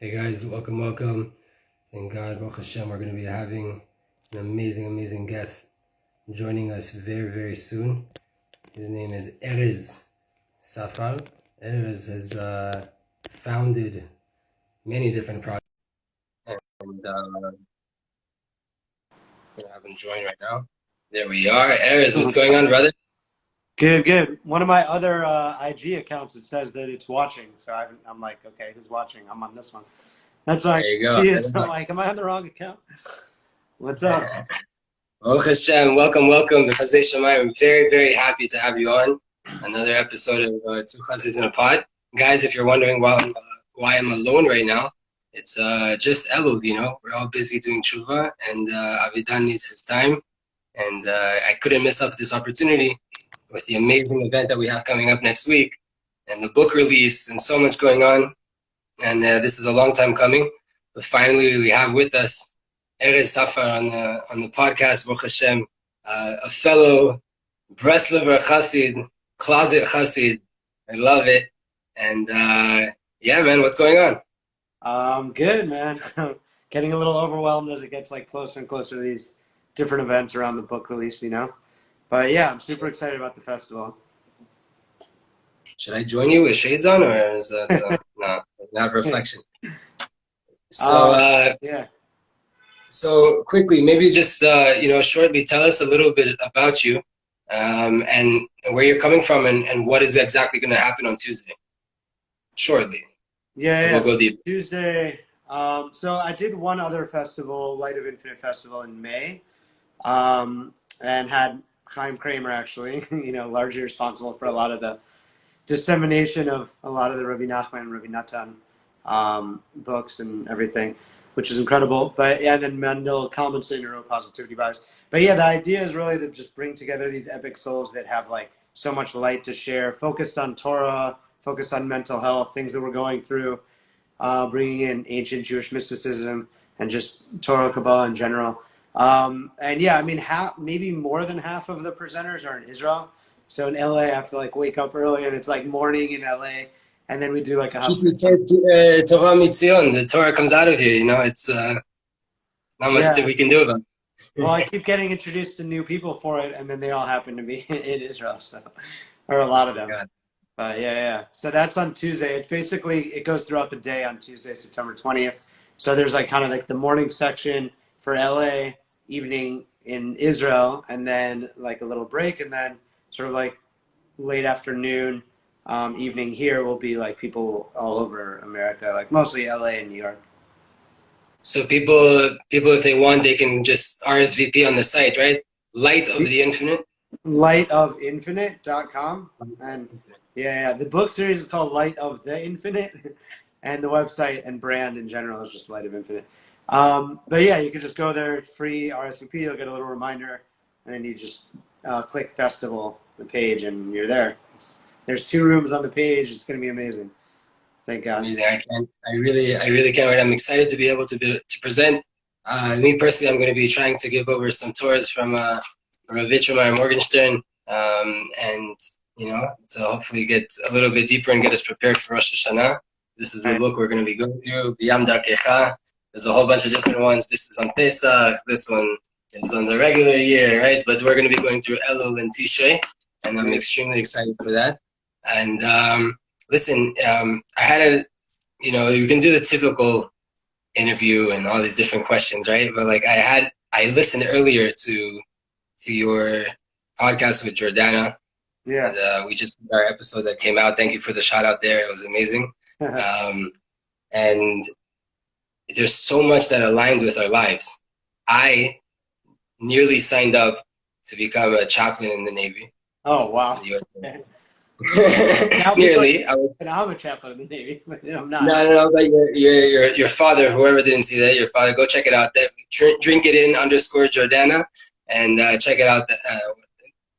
Hey guys, welcome. Thank God, Baruch Hashem, we're going to be having an amazing guest joining us very soon. His name is Erez Safar. Erez has founded many different projects. And we're going to have him join right now. There we are. Erez, what's going on, brother? Good. One of my other IG accounts, it says that it's watching. So I'm like, okay, who's watching? I'm on this one. That's like, There you go. geez, I'm like, am I on the wrong account? What's up? Baruch Hashem, welcome. The Chassid Shemayim. I'm very happy to have you on another episode of Two Chassids in a Pod. Guys, if you're wondering why I'm alone right now, it's just Elul, We're all busy doing tshuva, and Avidan needs his time. And I couldn't miss up this opportunity with the amazing event that we have coming up next week, and the book release, and so much going on. And this is a long time coming, but finally we have with us Erez Safar on the podcast, Baruch Hashem, a fellow Breslover Chassid, closet Chassid. I love it. And yeah, man, what's going on? Good, man. Getting a little overwhelmed as it gets like closer and closer to these different events around the book release, But yeah, I'm super excited about the festival. Should I join you with shades on, or is that not reflection? So yeah. So quickly, maybe just shortly tell us a little bit about you, and where you're coming from, and what is exactly going to happen on Tuesday. Shortly. Yeah. We'll go deep. Tuesday. So I did one other festival, Light of Infinite Festival in May, and had Chaim Kramer actually, largely responsible for a lot of the dissemination of a lot of the Rabbi Nachman and Rabbi Natan books and everything, which is incredible. But yeah, and then Mendel Kalmanson and Neuropositivity Bias. But yeah, the idea is really to just bring together these epic souls that have like so much light to share, focused on Torah, focused on mental health, things that we're going through, bringing in ancient Jewish mysticism and just Torah, Kaballah in general. And yeah, I mean, maybe more than half of the presenters are in Israel. So in LA, I have to like wake up early, and it's like morning in LA, and then we do like a house. Torah Mitzion, the Torah comes out of here. It's not much that we can do about it. Well, I keep getting introduced to new people for it, and then they all happen to be in Israel, or a lot of them. But yeah. So that's on Tuesday. It's basically, it goes throughout the day on Tuesday, September 20th. So there's like kind of like the morning section for LA, evening in Israel, and then like a little break, and then sort of like late afternoon, evening here will be like people all over America, like mostly LA and New York. So people, if they want, they can just RSVP on the site, right? Light of the Infinite? Lightofinfinite.com. And yeah, the book series is called Light of the Infinite, and the website and brand in general is just Light of Infinite. But yeah, you can just go there, free RSVP, you'll get a little reminder, and then you just click festival, the page, and you're there. There's 2 rooms on the page. It's going to be amazing. Thank God. Amazing. I really can't wait. I'm excited to be able to present. Me personally, I'm going to be trying to give over some tours from Rabbi Morgenstern, and to hopefully get a little bit deeper and get us prepared for Rosh Hashanah. This is the book we're going to be going through. B'yam Darkecha. There's a whole bunch of different ones. This is on Pesach. This one is on the regular year, right? But we're going to be going through Elul and Tishrei, and I'm extremely excited for that. And listen, I had you can do the typical interview and all these different questions, right? But like I listened earlier to your podcast with Jordana. Yeah. And, we just did our episode that came out. Thank you for the shout out there. It was amazing. And there's so much that aligned with our lives. I nearly signed up to become a chaplain in the Navy. Oh, wow. Nearly. I'm a chaplain in the Navy, but I'm not. No, but your father, whoever didn't see that, your father, go check it out. Drink it in _ Jordana, and check it out,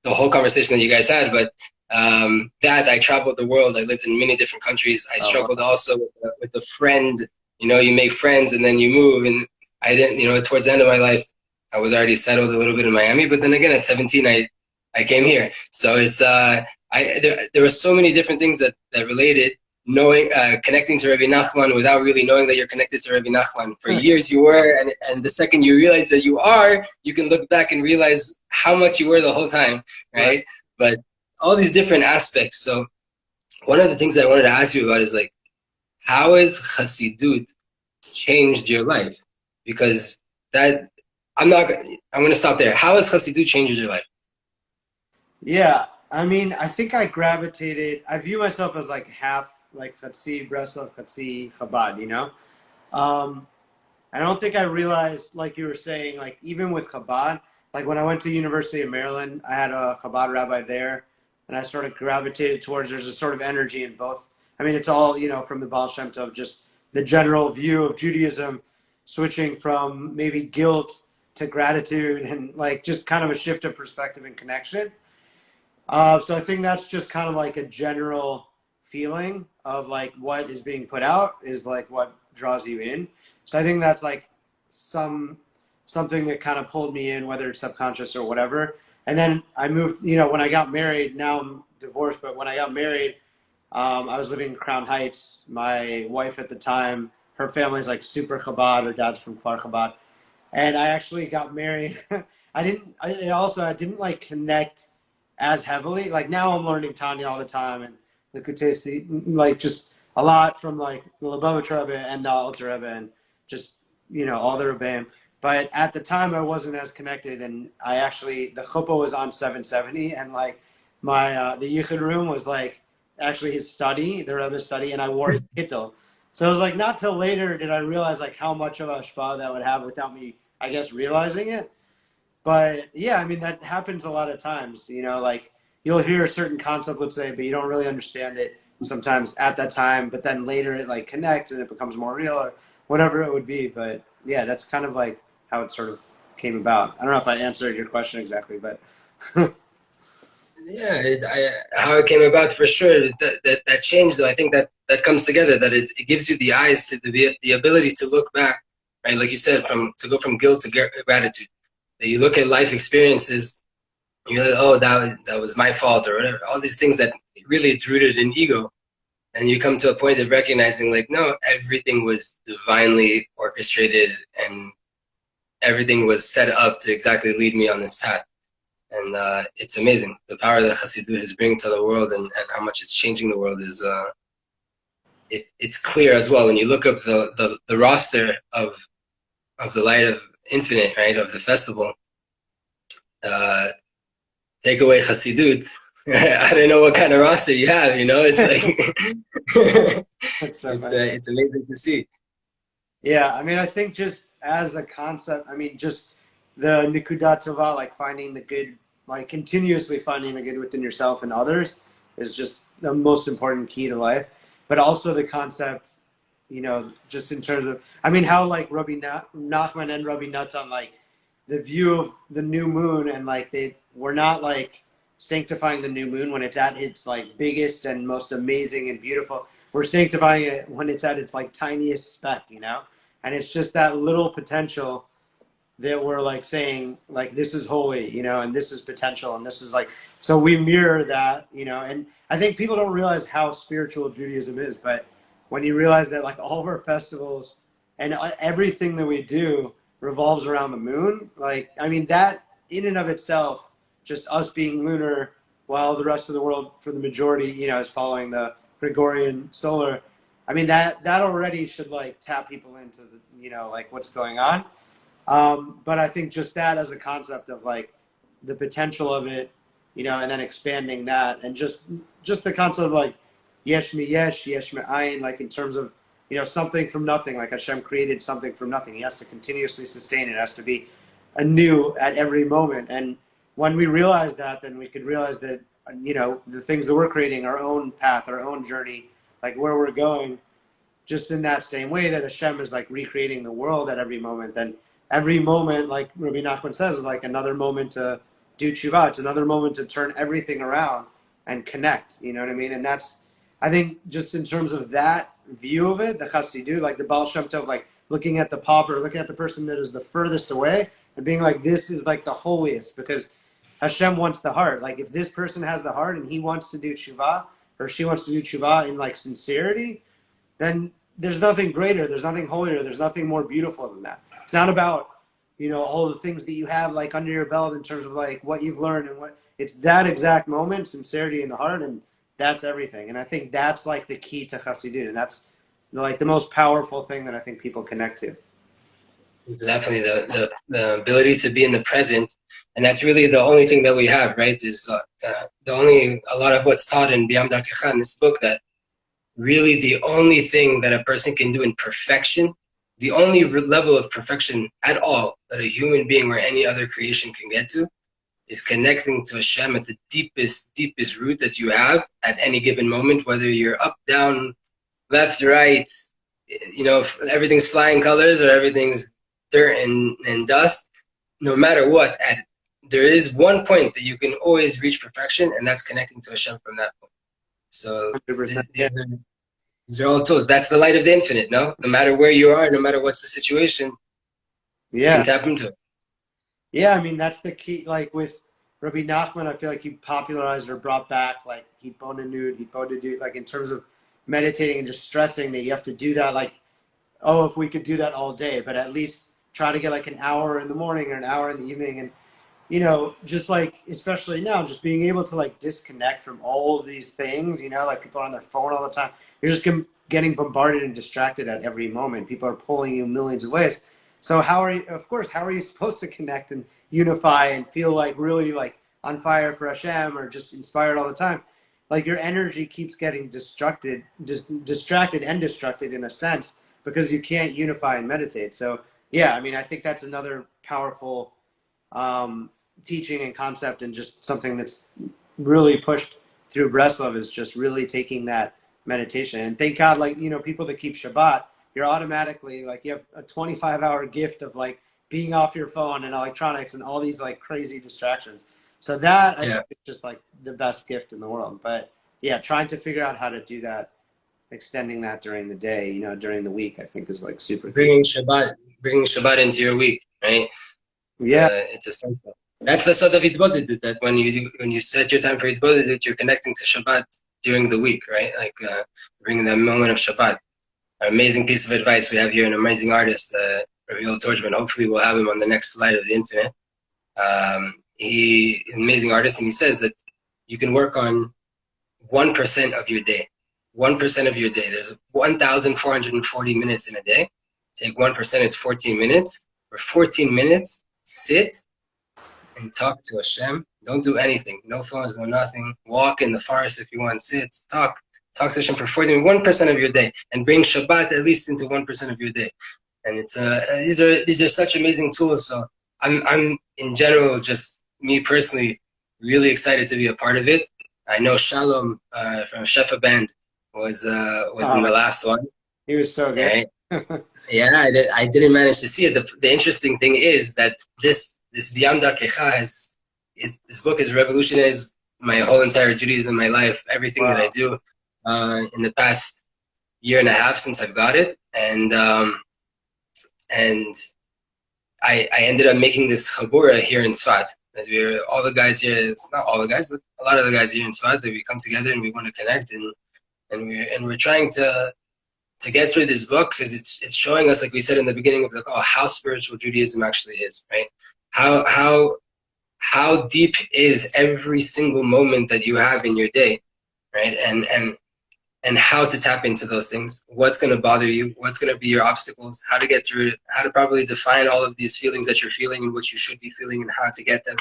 the whole conversation that you guys had. But I traveled the world. I lived in many different countries. I struggled also with a friend. You make friends and then you move. And I didn't, towards the end of my life, I was already settled a little bit in Miami. But then again, at 17, I came here. So it's there were so many different things that related. knowing, connecting to Rabbi Nachman without really knowing that you're connected to Rabbi Nachman. For years you were, and the second you realize that you are, you can look back and realize how much you were the whole time, right? But all these different aspects. So one of the things that I wanted to ask you about is like, how has Chassidut changed your life? Because that, I'm going to stop there. How has Chassidut changed your life? Yeah, I mean, I think I view myself as like half like Chassid, Breslov, Chassid, Chabad, you know? I don't think I realized, like you were saying, like even with Chabad, like when I went to University of Maryland, I had a Chabad rabbi there, and I sort of gravitated towards, there's a sort of energy in both. I mean, it's all, you know, from the Baal Shem Tov, just the general view of Judaism, switching from maybe guilt to gratitude, and like just kind of a shift of perspective and connection. So I think that's just kind of like a general feeling of like what is being put out is like what draws you in. So I think that's like something that kind of pulled me in, whether it's subconscious or whatever. And then I moved, you know, when I got married, now I'm divorced, but when I got married, I was living in Crown Heights. My wife at the time, her family's like super Chabad. Her dad's from Kfar Chabad. And I actually got married. I didn't like connect as heavily. Like now I'm learning Tanya all the time and the Kutesi, like just a lot from like the Lubavitch Rebbe and the Alter Rebbe and just, you know, all the Rebbeim. But at the time I wasn't as connected, and the chuppah was on 770, and like the Yichud room was like actually his study, the Rebbe's study, and I wore his kittel. So it was like not till later did I realize like how much of a shpah that would have without me, I guess, realizing it. But yeah, I mean, that happens a lot of times, you know, like you'll hear a certain concept, let's say, but you don't really understand it sometimes at that time, but then later it like connects and it becomes more real or whatever it would be. But yeah, that's kind of like how it sort of came about. I don't know if I answered your question exactly, but Yeah, how it came about for sure. That change, though, I think that comes together. That it gives you the eyes to the ability to look back, right? Like you said, to go from guilt to gratitude. That you look at life experiences, and you're like, oh, that was my fault or whatever. All these things that really it's rooted in ego, and you come to a point of recognizing, like, no, everything was divinely orchestrated, and everything was set up to exactly lead me on this path. And it's amazing. The power that Chassidut is bringing to the world and how much it's changing the world is it's clear as well. When you look up the roster of the Light of Infinite, right, of the festival, take away Chassidut, I don't know what kind of roster you have, you know? It's like, it's amazing to see. Yeah, I mean, I think just as a concept, I mean, just the Nikudat Tova, like finding the good, like continuously finding the good within yourself and others is just the most important key to life. But also the concept, you know, just in terms of, I mean, how like Rabbi Nachman and Rabbi Natan, like the view of the new moon, and like we're not like sanctifying the new moon when it's at its like biggest and most amazing and beautiful. We're sanctifying it when it's at its like tiniest speck, you know? And it's just that little potential that we're like saying, like, this is holy, you know, and this is potential, and this is like, so we mirror that, you know. And I think people don't realize how spiritual Judaism is, but when you realize that like all of our festivals and everything that we do revolves around the moon, like, I mean, that in and of itself, just us being lunar while the rest of the world, for the majority, you know, is following the Gregorian solar, I mean, that already should like tap people into the, you know, like what's going on. But I think just that as a concept of like the potential of it, you know, and then expanding that, and just the concept of like yesh mi yesh, yesh mi ayin, like in terms of, you know, something from nothing, like Hashem created something from nothing. He has to continuously sustain it. It has to be anew at every moment. And when we realize that, then we could realize that, you know, the things that we're creating, our own path, our own journey, like where we're going, just in that same way that Hashem is like recreating the world at every moment. Then every moment, like Rabbi Nachman says, is like another moment to do tshuva. It's another moment to turn everything around and connect. You know what I mean? And that's, I think, just in terms of that view of it, the Chassidut, like the Baal Shem Tov, like looking at the pauper, looking at the person that is the furthest away, and being like, this is like the holiest, because Hashem wants the heart. Like if this person has the heart and he wants to do tshuva, or she wants to do tshuva in like sincerity, then there's nothing greater, there's nothing holier, there's nothing more beautiful than that. It's not about, you know, all the things that you have like under your belt in terms of like what you've learned and what, it's that exact moment, sincerity in the heart, and that's everything. And I think that's like the key to Chassidut, and that's like the most powerful thing that I think people connect to. Definitely the ability to be in the present, and that's really the only thing that we have, right? Is the only, a lot of what's taught in B'yam Darkecha, in this book, that really the only thing that a person can do in perfection, the only level of perfection at all that a human being or any other creation can get to, is connecting to Hashem at the deepest root that you have at any given moment, whether you're up, down, left, right, you know, if everything's flying colors or everything's dirt and dust. No matter what, there is one point that you can always reach perfection, and that's connecting to Hashem from that point. So these are all tools. That's the light of the infinite, no? No matter where you are, no matter what's the situation, you can tap into it. Yeah, I mean, that's the key. Like with Rabbi Nachman, I feel like he popularized or brought back like Hibonenut, like in terms of meditating and just stressing that you have to do that. Like, oh, if we could do that all day, but at least try to get like an hour in the morning or an hour in the evening. And, you know, just like, especially now, just being able to like disconnect from all of these things, you know, like people are on their phone all the time. You're just getting bombarded and distracted at every moment. People are pulling you millions of ways. So how are you supposed to connect and unify and feel like really like on fire for Hashem or just inspired all the time? Like your energy keeps getting distracted and destructed in a sense because you can't unify and meditate. So yeah, I mean, I think that's another powerful teaching and concept, and just something that's really pushed through Breslov is just really taking that meditation. And thank God, like, you know, people that keep Shabbat, you're automatically like, you have a 25-hour gift of like being off your phone and electronics and all these like crazy distractions. So that I think is just like the best gift in the world. But yeah, trying to figure out how to do that, extending that during the day, you know, during the week, I think is like super bringing Shabbat into your week, right? It's essential. That's the sort of Hitbodedut, that when you set your time for Hitbodedut, you're connecting to Shabbat during the week, right? Like bringing that moment of Shabbat. An amazing piece of advice. We have here an amazing artist, Rabbi Torchman. Hopefully we'll have him on the next Light of the Infinite. He's an amazing artist, and he says that you can work on 1% of your day. 1% of your day. There's 1,440 minutes in a day. Take 1%, it's 14 minutes. For 14 minutes, sit and talk to Hashem. Don't do anything. No phones, no nothing. Walk in the forest if you want. Sit, talk to Hashem for 1% of your day, and bring Shabbat at least into 1% of your day. And it's these are such amazing tools. So I'm in general, just me personally, really excited to be a part of it. I know Shalom from Shefa Band was in the last one. He was so good. Right? Yeah, I didn't manage to see it. The interesting thing is that this B'yam Darkecha this book has revolutionized my whole entire Judaism, my life, everything that I do in the past year and a half since I've got it, and I ended up making this chabura here in Tzfat. That all the guys here, it's not all the guys, but a lot of the guys here in Tzfat, that we come together and we want to connect, and we're trying to get through this book, because it's showing us, like we said in the beginning of the call, how spiritual Judaism actually is, right? How deep is every single moment that you have in your day, right? And how to tap into those things. What's going to bother you? What's going to be your obstacles? How to get through it? How to properly define all of these feelings that you're feeling and what you should be feeling and how to get them,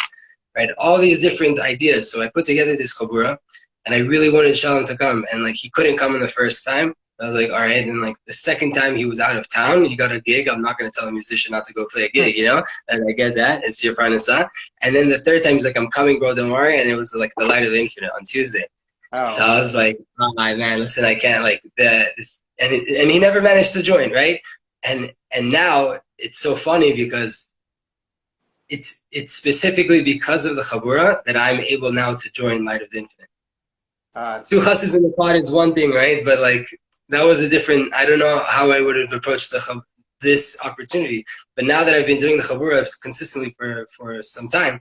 right? All these different ideas. So I put together this chabura, and I really wanted Shalom to come, and like he couldn't come in the first time. I was like, all right. And like the second time he was out of town, he got a gig. I'm not going to tell a musician not to go play a gig, you know? And I get that. It's your parnassa. And then the third time he's like, I'm coming, bro, don't worry. And it was like the Light of the Infinite on Tuesday. Oh, so I was like, oh my man, listen, I can't like this. And he never managed to join, right? And now it's so funny because it's specifically because of the chabura that I'm able now to join Light of the Infinite. 2 Chassids in the pod is one thing, right? But like, that was a different, I don't know how I would have approached this opportunity. But now that I've been doing the chabura consistently for some time,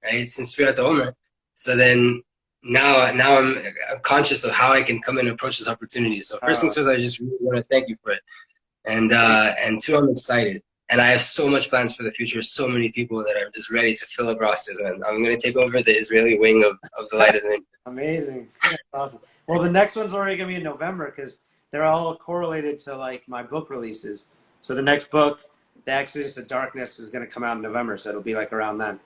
right, since Sfirat HaOmer, so then now I'm conscious of how I can come and approach this opportunity. So first things first, I just really want to thank you for it. And two, I'm excited. And I have so much plans for the future, so many people that are just ready to fill up rosters. And I'm going to take over the Israeli wing of the Light of the Infinite. Amazing. That's awesome. Well, the next one's already going to be in November because they're all correlated to like my book releases. So the next book, The Exodus of Darkness, is going to come out in November. So it'll be like around then.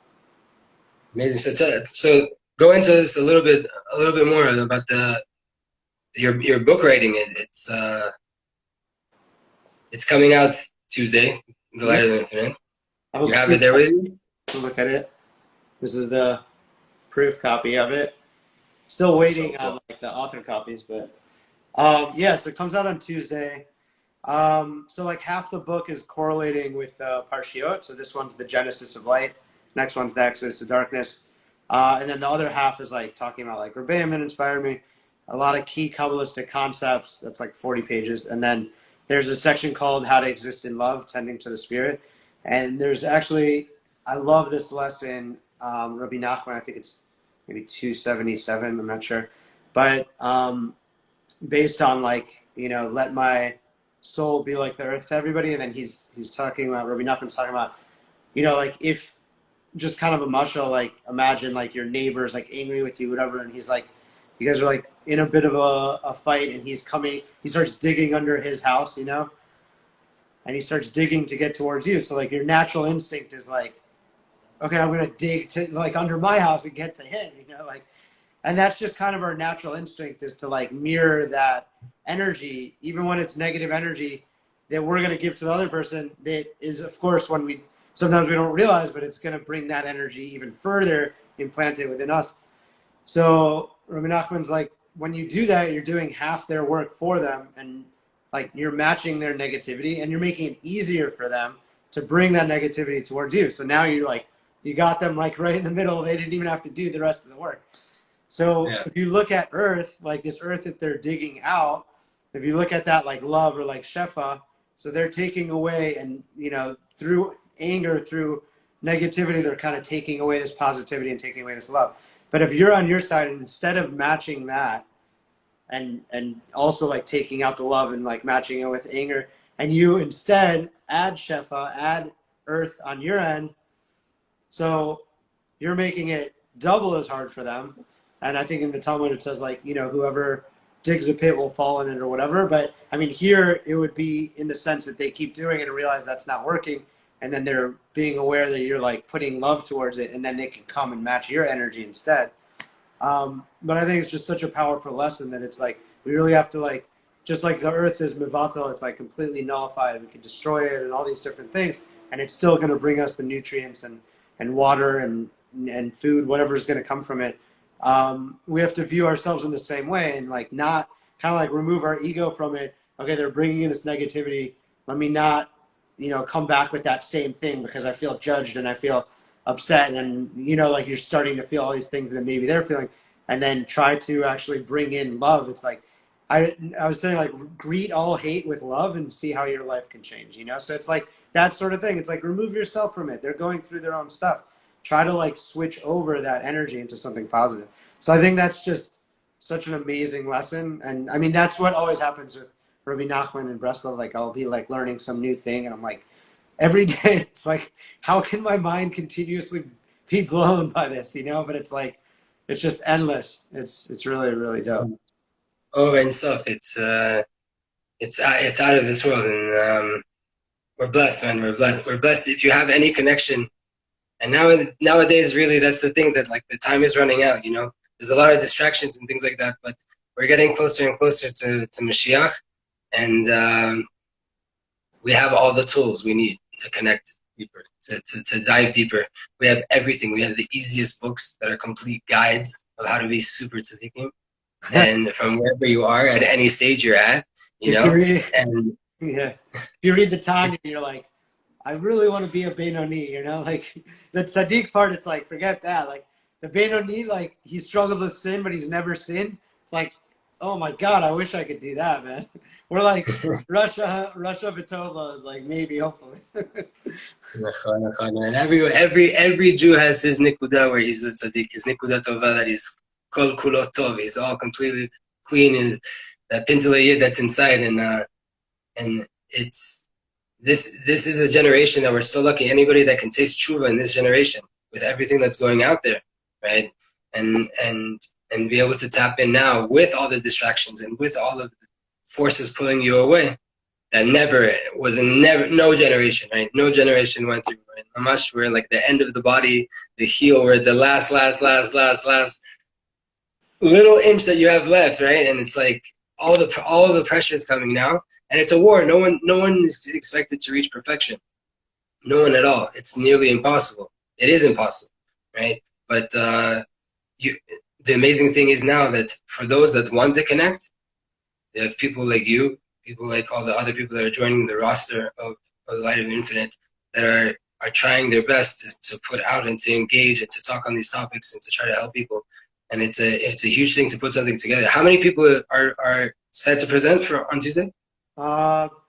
Amazing. So go into this a little bit more about your book writing. It's coming out Tuesday, The Light of the Infinite. You have it there with you? Look at it. This is the proof copy of it. Still waiting on like the author copies, but yeah, so it comes out on Tuesday. So like half the book is correlating with Parshiot. So this one's the Genesis of Light. Next one's the Exodus of Darkness. And then the other half is like talking about like Rabbi inspired me. A lot of key Kabbalistic concepts. That's like 40 pages. And then there's a section called How to Exist in Love, Tending to the Spirit. And there's actually, I love this lesson, Rabbi Nachman, I think it's maybe 277, I'm not sure. But based on like, you know, let my soul be like the earth to everybody. And then he's talking about, Rabbi Nachman's talking about, you know, like if just kind of a mashal, like imagine like your neighbor's like angry with you, whatever. And he's like, you guys are like in a bit of a fight and he starts digging under his house, you know, and he starts digging to get towards you. So like your natural instinct is like, okay, I'm going to dig to like under my house and get to him, you know, like, and that's just kind of our natural instinct is to like mirror that energy, even when it's negative energy that we're going to give to the other person. That is, of course, when sometimes we don't realize, but it's going to bring that energy even further implanted within us. So Rabbi Nachman's like, when you do that, you're doing half their work for them, and like you're matching their negativity, and you're making it easier for them to bring that negativity towards you. So now you're like, you got them like right in the middle. They didn't even have to do the rest of the work. So if you look at earth, like this earth that they're digging out, if you look at that like love or like shefa, so they're taking away, and you know, through anger, through negativity, they're kind of taking away this positivity and taking away this love. But if you're on your side, and instead of matching that and also like taking out the love and like matching it with anger, and you instead add shefa, add earth on your end, so you're making it double as hard for them. And I think in the Talmud it says like, you know, whoever digs a pit will fall in it or whatever. But I mean, here it would be in the sense that they keep doing it and realize that's not working. And then they're being aware that you're like putting love towards it, and then they can come and match your energy instead. But I think it's just such a powerful lesson that it's like, we really have to like, just like the earth is mivatal, it's like completely nullified. We can destroy it and all these different things, and it's still going to bring us the nutrients and water and food, whatever's going to come from it. We have to view ourselves in the same way, and like not kind of like remove our ego from it. Okay, they're bringing in this negativity. Let me not, you know, come back with that same thing because I feel judged and I feel upset, and you know, like you're starting to feel all these things that maybe they're feeling, and then try to actually bring in love. It's like I was saying, like greet all hate with love and see how your life can change, you know. So it's like that sort of thing. It's like remove yourself from it. They're going through their own stuff. Try to like switch over that energy into something positive. So I think that's just such an amazing lesson. And I mean, that's what always happens with Rabbi Nachman and Breslov. Like I'll be like learning some new thing, and I'm like, every day it's like, how can my mind continuously be blown by this, you know? But it's like, it's just endless. It's really, really dope. Oh, and stuff. It's out of this world, and we're blessed, man. We're blessed. We're blessed if you have any connection. And nowadays, really, that's the thing, that like the time is running out. You know, there's a lot of distractions and things like that, but we're getting closer and closer to Mashiach, and we have all the tools we need to connect deeper, to dive deeper. We have everything. We have the easiest books that are complete guides of how to be super tzaddikim, and from wherever you are at any stage you're at, you know. And yeah, if you read the Tanya, you're like, I really want to be a Benoni, you know, like the tzaddik part, it's like, forget that. Like the Benoni, like he struggles with sin, but he's never sinned. It's like, oh my God, I wish I could do that, man. We're like Russia Vitova is like maybe, hopefully. and every Jew has his nikuda where he's the tzaddik, his nikuda tova that he's kol kulo tov. He's all completely clean, and that pintele yid that's inside, and it's this is a generation that we're so lucky. Anybody that can taste tshuva in this generation with everything that's going out there, right? And be able to tap in now with all the distractions and with all of the forces pulling you away. That no generation, right? No generation went through. Right? Mamash, we're like the end of the body, the heel, we're the last little inch that you have left, right? And it's like all the pressure is coming now, and it's a war. No one is expected to reach perfection. No one at all. It's nearly impossible. It is impossible, right? But the amazing thing is now that for those that want to connect, they have people like you, people like all the other people that are joining the roster of the Light of Infinite that are trying their best to put out and to engage and to talk on these topics and to try to help people. And it's a huge thing to put something together. How many people are set to present on Tuesday?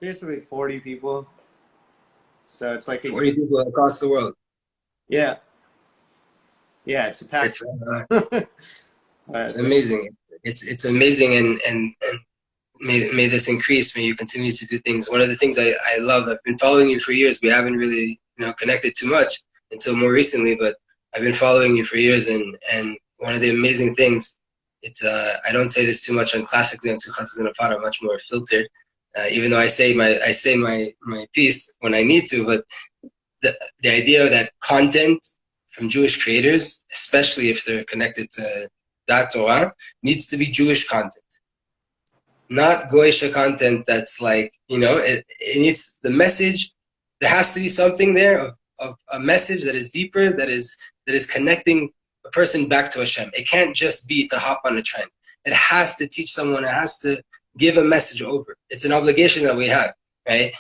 Basically 40 people. So it's like 40 people across the world. Yeah. Yeah, it's a packed. It's amazing. It's amazing, and may this increase. May you continue to do things. One of the things I love. I've been following you for years. We haven't really connected too much until more recently, but I've been following you for years, and one of the amazing things. It's I don't say this too much on classically on Chassid and Apara, much more filtered. Even though I say my piece when I need to, but the idea that content from Jewish creators, especially if they're connected to that Torah, needs to be Jewish content, not Goyish content. That's like it needs the message. There has to be something there of a message that is deeper, that is connecting a person back to Hashem. It can't just be to hop on a trend. It has to teach someone. It has to give a message over. It's an obligation that we have, right?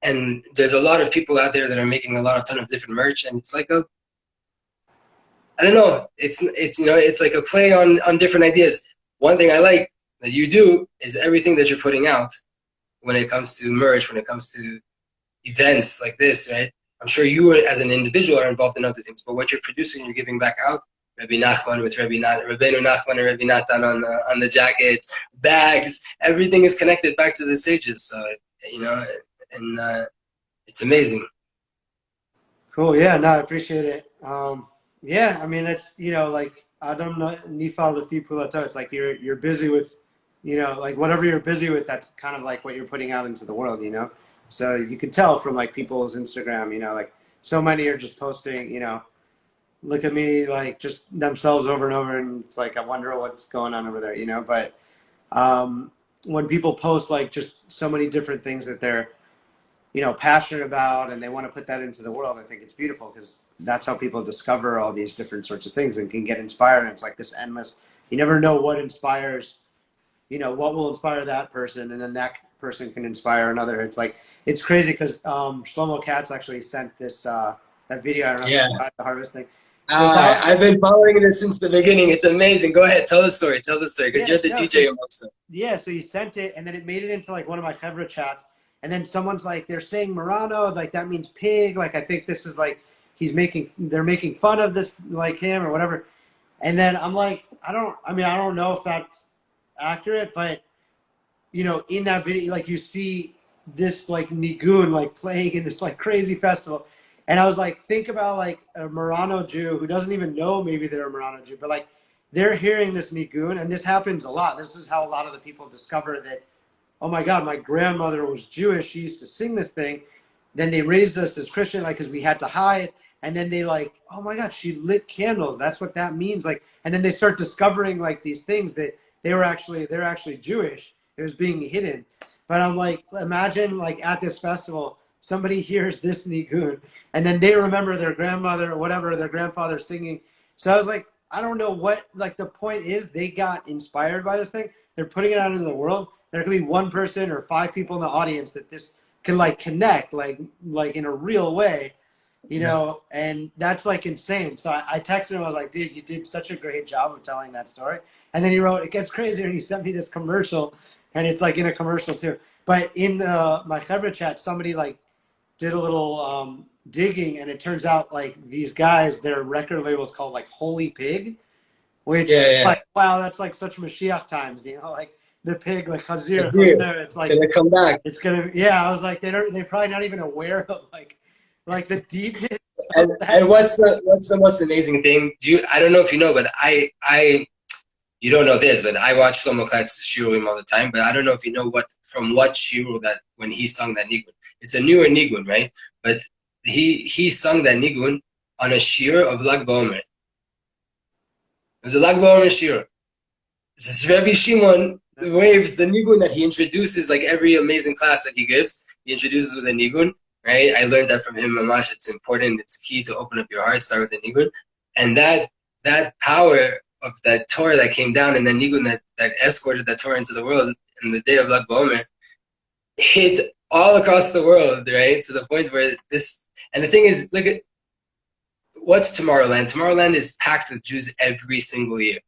And there's a lot of people out there that are making a ton of different merch, and it's like I don't know. It's like a play on different ideas. One thing I like that you do is everything that you're putting out when it comes to merch, when it comes to events like this, right? I'm sure you as an individual are involved in other things, but what you're producing, you're giving back out. Rabbi Nachman with Rabbeinu Nachman and Rabbi Natan on the jackets, bags, everything is connected back to the sages. So and it's amazing. Cool. Yeah. No, I appreciate it. Yeah. I mean, it's like Adam Nifal the Fipulato. It's like you're busy with, like whatever you're busy with. That's kind of like what you're putting out into the world. So you can tell from like people's Instagram. Like so many are just posting. Look at me, like just themselves over and over, and it's like I wonder what's going on over there. But when people post like just so many different things that they're passionate about, and they want to put that into the world, I think it's beautiful, because that's how people discover all these different sorts of things and can get inspired. And it's like this endless, you never know what inspires, what will inspire that person, and then that person can inspire another. It's like, it's crazy, because Shlomo Katz actually sent this, that video, I don't know, the harvest thing. So I've been following this since the beginning. It's amazing. Go ahead, tell the story, because you're the DJ amongst them. Yeah, so you sent it, and then it made it into like one of my favorite chats. And then someone's like, they're saying Murano, like that means pig. Like, I think this is like, they're making fun of this, like him or whatever. And then I'm like, I don't know if that's accurate, but in that video, like you see this like Nigun, like playing in this like crazy festival. And I was like, think about like a Murano Jew who doesn't even know maybe they're a Murano Jew, but like they're hearing this Nigun, and this happens a lot. This is how a lot of the people discover that, oh my God, my grandmother was Jewish. She used to sing this thing. Then they raised us as Christian, like, because we had to hide. And then they like, oh my God, she lit candles. That's what that means. Like, and then they start discovering like these things that they're actually Jewish. It was being hidden. But I'm like, imagine like at this festival, somebody hears this nigun, and then they remember their grandmother or whatever, their grandfather singing. So I was like, I don't know what, like the point is, they got inspired by this thing. They're putting it out into the world. There could be one person or 5 people in the audience that this can like connect, like in a real way, and that's like insane. So I texted him, I was like, dude, you did such a great job of telling that story. And then he wrote, it gets crazier, and he sent me this commercial, and it's like in a commercial too. But in my Chevra chat, somebody like did a little digging, and it turns out like these guys, their record label is called like Holy Pig. which like, wow, that's like such Mashiach times, you know, like the pig, like Chazir, it's like, gonna come back. It's gonna, yeah. I was like, they're probably not even aware of like the deepness. And what's the most amazing thing? I don't know if you know, but you don't know this, but I watch Shlomo Klatz's shiurim all the time. But I don't know if you know what shiur that when he sung that nigun. It's a newer nigun, right? But he sung that nigun on a shiur of Lag BaOmer. It was a Lag BaOmer shiur. This is Rabbi Shimon waves the nigun that he introduces, like every amazing class that he gives. He introduces with a nigun, right? I learned that from him, Mamash. It's important. It's key to open up your heart. Start with the nigun, and that power of that Torah that came down and the nigun that escorted that Torah into the world in the day of Lag BaOmer hit all across the world, right? To the point where this, and the thing is, look at what's Tomorrowland. Tomorrowland is packed with Jews every single year.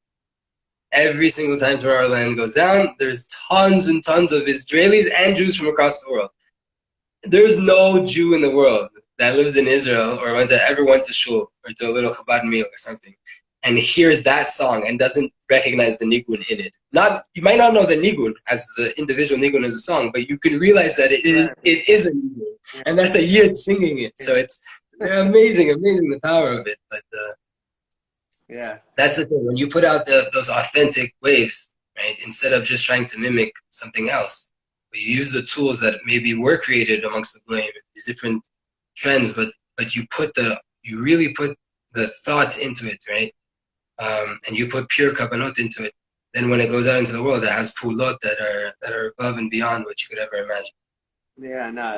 Every single time Tomorrowland goes down, there's tons and tons of Israelis and Jews from across the world. There's no Jew in the world that lives in Israel or ever went to shul or to a little Chabad meal or something and hears that song and doesn't recognize the nigun in it. You might not know the nigun as the individual nigun as a song, but you can realize that it is a nigun, and that's a yid singing it. So it's amazing the power of it. But yeah, that's the thing. When you put out those authentic waves, right? Instead of just trying to mimic something else, but you use the tools that maybe were created amongst the blame, these different trends, but you really put the thought into it, right? And you put pure kabanot into it. Then when it goes out into the world, it has pulot that are above and beyond what you could ever imagine. Yeah, no.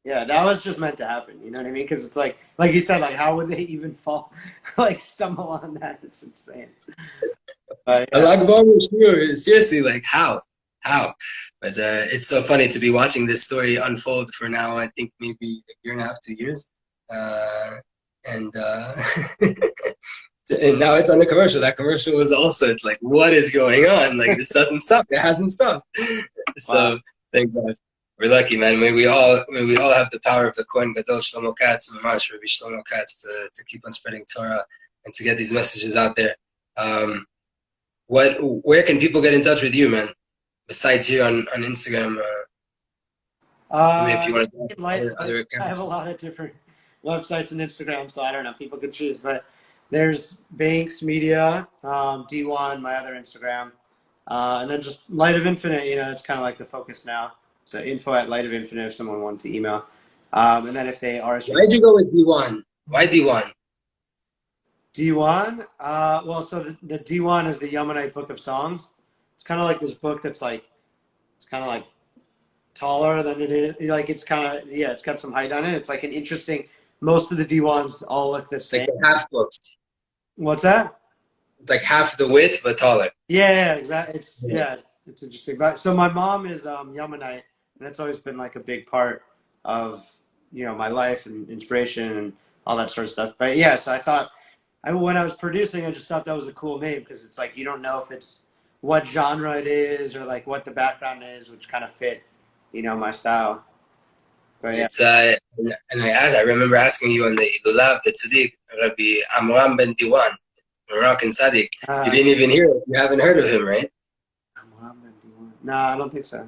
Yeah, that was just meant to happen. You know what I mean? Because it's like you said, like how would they even stumble on that? It's insane. Lag BaOmer, seriously, like how? But it's so funny to be watching this story unfold for now. I think maybe a year and a half, 2 years, and now it's on the commercial. That commercial was also. It's like, what is going on? Like this doesn't stop. It hasn't stopped. So thank God. We're lucky, man. May we all have the power of the Kohen Gadol Shlomo Katz and Mamash Rabbi Shlomo Katz to keep on spreading Torah and to get these messages out there. Where can people get in touch with you, man? Besides here on Instagram, if you want to other accounts. I have a lot of different websites and Instagram, so I don't know. People can choose, but there's Banks Media, D1, my other Instagram, and then just Light of Infinite. You know, it's kind of like the focus now. So info@Light of Infinite if someone wanted to email. And then if they are... Why'd you go with D1? Why D1? D1? Well, so the D1 is the Yemenite Book of Songs. It's kind of like this book that's like, it's kind of like taller than it is. Like it's kind of, yeah, it's got some height on it. It's like an interesting, most of the D1s all look the same. Like half books. What's that? It's like half the width, but taller. Yeah, exactly. It's interesting. But so my mom is Yemenite, and that's always been like a big part of, you know, my life and inspiration and all that sort of stuff. But yeah, so I thought, when I was producing, I just thought that was a cool name because it's like you don't know if it's what genre it is or like what the background is, which kind of fit, you know, my style. But yeah. It's and I remember asking you on the Lulav, the Tzaddik, Rabbi Amram Ben Diwan, Moroccan Tzaddik. You didn't even hear it. You haven't heard of him, right? Amram Ben Diwan. No, I don't think so.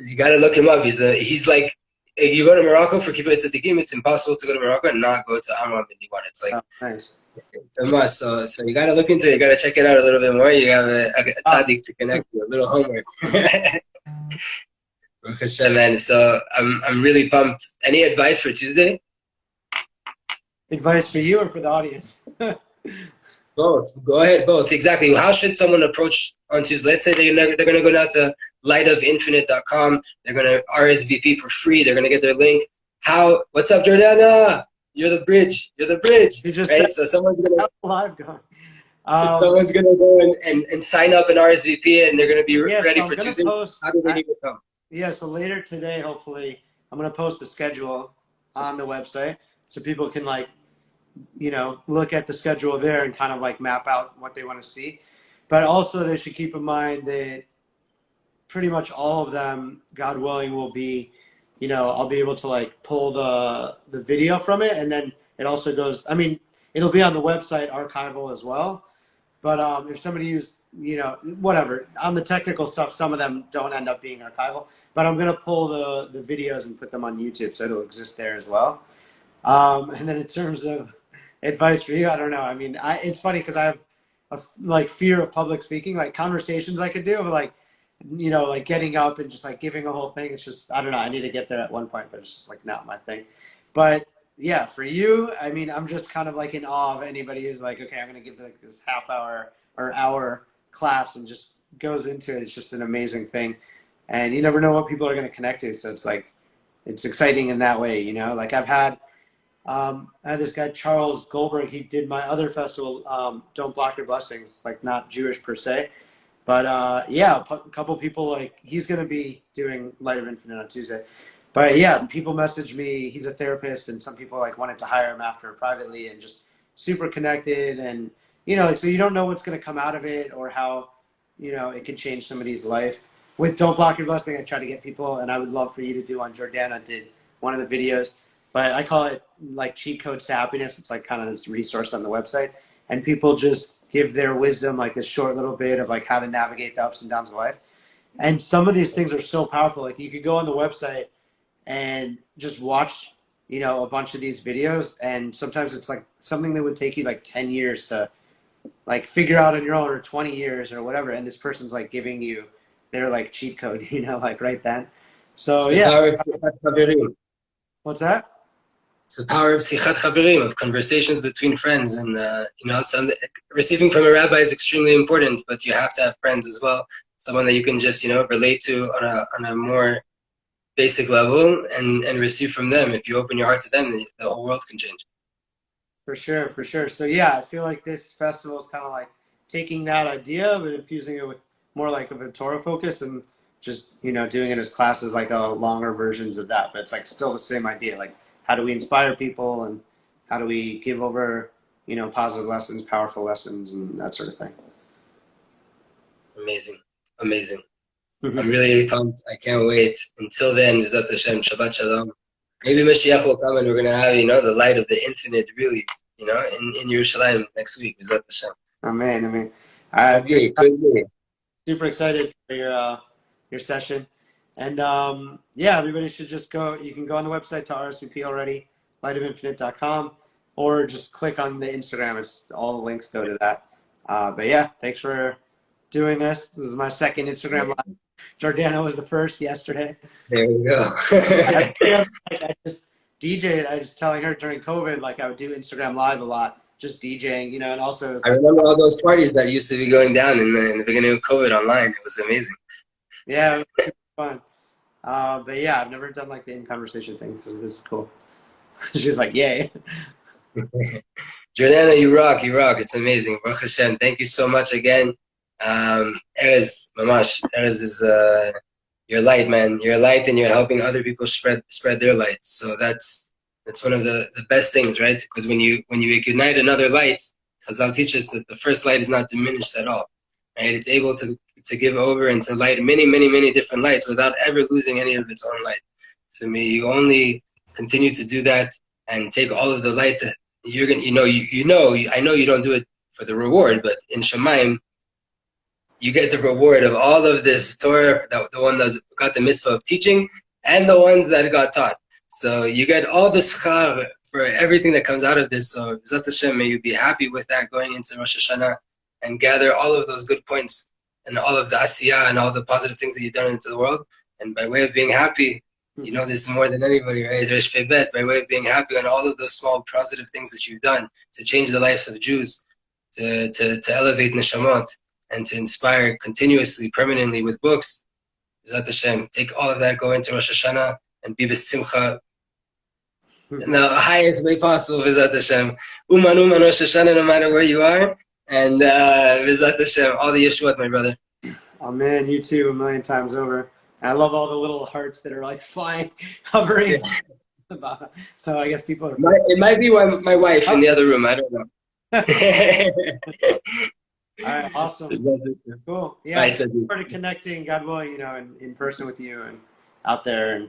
You got to look him up. He's like, if you go to Morocco for Kibbutz Tzaddikim, it's impossible to go to Morocco and not go to Amram Ben Diwan. It's like, nice. It's a must. So you got to look into it. You got to check it out a little bit more. You have a tzaddik to connect with, a little homework. Man. So I'm really pumped. Any advice for Tuesday? Advice for you or for the audience? Both. Go ahead, both. Exactly. How should someone approach on Tuesday? Let's say they're going to go down to lightofinfinite.com. They're going to RSVP for free. They're going to get their link. What's up, Jordana? You're the bridge. Right? So someone's gonna go and sign up an RSVP, and they're gonna be ready for Tuesday. How do they need to come? Yeah. So later today, hopefully, I'm gonna post the schedule on the website so people can look at the schedule there and kind of like map out what they want to see. But also, they should keep in mind that pretty much all of them, God willing, will be. I'll be able to like pull the video from it, and then it also goes, it'll be on the website archival as well, But if somebody used, whatever, on the technical stuff, some of them don't end up being archival. But I'm going to pull the videos and put them on YouTube, so it'll exist there as well. And then in terms of advice for you, I don't know. I mean, it's funny because I have like fear of public speaking, like conversations I could do, but like, like getting up and just like giving a whole thing. It's just, I don't know. I need to get there at one point, but it's just like not my thing. But yeah, for you, I mean, I'm just kind of like in awe of anybody who's like, okay, I'm going to give like this half hour or hour class and just goes into it. It's just an amazing thing. And you never know what people are going to connect to. So it's like, it's exciting in that way, like I had this guy, Charles Goldberg. He did my other festival, Don't Block Your Blessings, like not Jewish per se. But yeah, a couple people, like he's going to be doing Light of Infinite on Tuesday. But yeah, people message me. He's a therapist, and some people like wanted to hire him after privately, and just super connected. And so you don't know what's going to come out of it or how it could change somebody's life. With Don't Block Your Blessing, I try to get people, and I would love for you to do on Jordana. Did one of the videos, but I call it like cheat codes to happiness. It's like kind of this resource on the website, and people just give their wisdom, like this short little bit of like how to navigate the ups and downs of life. And some of these things are so powerful. Like you could go on the website and just watch, a bunch of these videos. And sometimes it's like something that would take you like 10 years to like figure out on your own, or 20 years or whatever. And this person's like giving you their like cheat code, like right then. So it's yeah. The power of Sichat Chaverim. What's that? It's the power of Sichat Chaverim, of conversations between friends. And, receiving from a rabbi is extremely important, but you have to have friends as well. Someone that you can just, relate to on a more basic level and receive from them. If you open your heart to them, the whole world can change. For sure. So yeah, I feel like this festival is kind of like taking that idea but infusing it with more like of a Torah focus, and just doing it as classes, like longer versions of that. But it's like still the same idea. Like how do we inspire people, and how do we give over positive lessons, powerful lessons, and that sort of thing. Amazing. I'm really pumped. I can't wait. Until then, V'ezrat Hashem, Shabbat Shalom. Maybe Mashiach will come and we're going to have, the light of the infinite, really, in Yerushalayim next week. V'ezrat Hashem. Amen. Okay, good. Super excited for your session. And yeah, everybody should just go. You can go on the website to RSVP already, lightofinfinite.com, or just click on the Instagram. It's all the links go to that. But yeah, thanks for doing this. This is my second Instagram live. Jordana was the first yesterday. There we go. I just DJed. I was telling her during COVID, like I would do Instagram live a lot, just DJing, and also. I remember all those parties that used to be going down in the beginning of COVID online. It was amazing. Yeah, it was fun. But yeah, I've never done like the in-conversation thing, so this is cool. She's like, yay. Jordana, you rock. It's amazing. Baruch Hashem. Thank you so much again. Erez, mamash. Erez is your light, man. You're a light, and you're helping other people spread their light. So that's one of the best things, right? Because when you ignite another light, Chazal teaches that the first light is not diminished at all, right? It's able to give over and to light many different lights without ever losing any of its own light. So may you only continue to do that and take all of the light that you're gonna, I know you don't do it for the reward, but in Shemaim, you get the reward of all of this Torah, the one that got the mitzvah of teaching, and the ones that got taught. So you get all the schar for everything that comes out of this. So B'ezrat Hashem, may you be happy with that going into Rosh Hashanah, and gather all of those good points and all of the asiyah and all the positive things that you've done into the world. And by way of being happy, this more than anybody, right? Resh Pebet, by way of being happy on all of those small positive things that you've done to change the lives of Jews, to elevate neshamot, and to inspire continuously, permanently with books. B'ezrat Hashem, take all of that, go into Rosh Hashanah, and be b'simcha in the highest way possible. B'ezrat Hashem. Uman Rosh Hashanah, no matter where you are. And B'ezrat Hashem, all the Yeshuot, my brother. Amen. You too, a million times over. And I love all the little hearts that are like flying, hovering. Yeah. So I guess people are. It might be my wife in the other room. I don't know. All right, awesome. Cool. Yeah, I look forward to connecting, God willing, in person with you and out there. And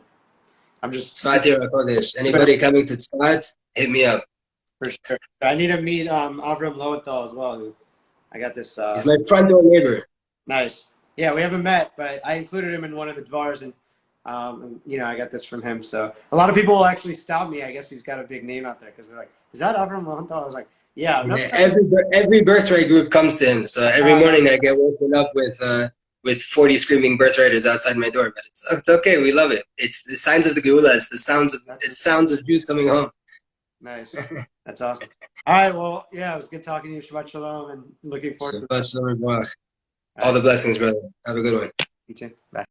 I'm just. Anybody coming to Tzfat, hit me up. For sure. I need to meet Avram Lowenthal as well. I got this. He's my front door neighbor. Nice. Yeah, we haven't met, but I included him in one of the dvars, and I got this from him. So a lot of people will actually stop me. I guess he's got a big name out there because they're like, "Is that Avram Lowenthal?" I was like, "Yeah." Yeah, every birthright group comes to him. So every morning I get woken up with 40 screaming birthwriters outside my door. But it's okay. We love it. It's the signs of the Geula. It's the sounds of Jews coming home. Nice. That's awesome. All right. Well, yeah, it was good talking to you. Shabbat shalom, and looking forward to Shabbat shalom. All the blessings, brother. Have a good one. You too. Bye.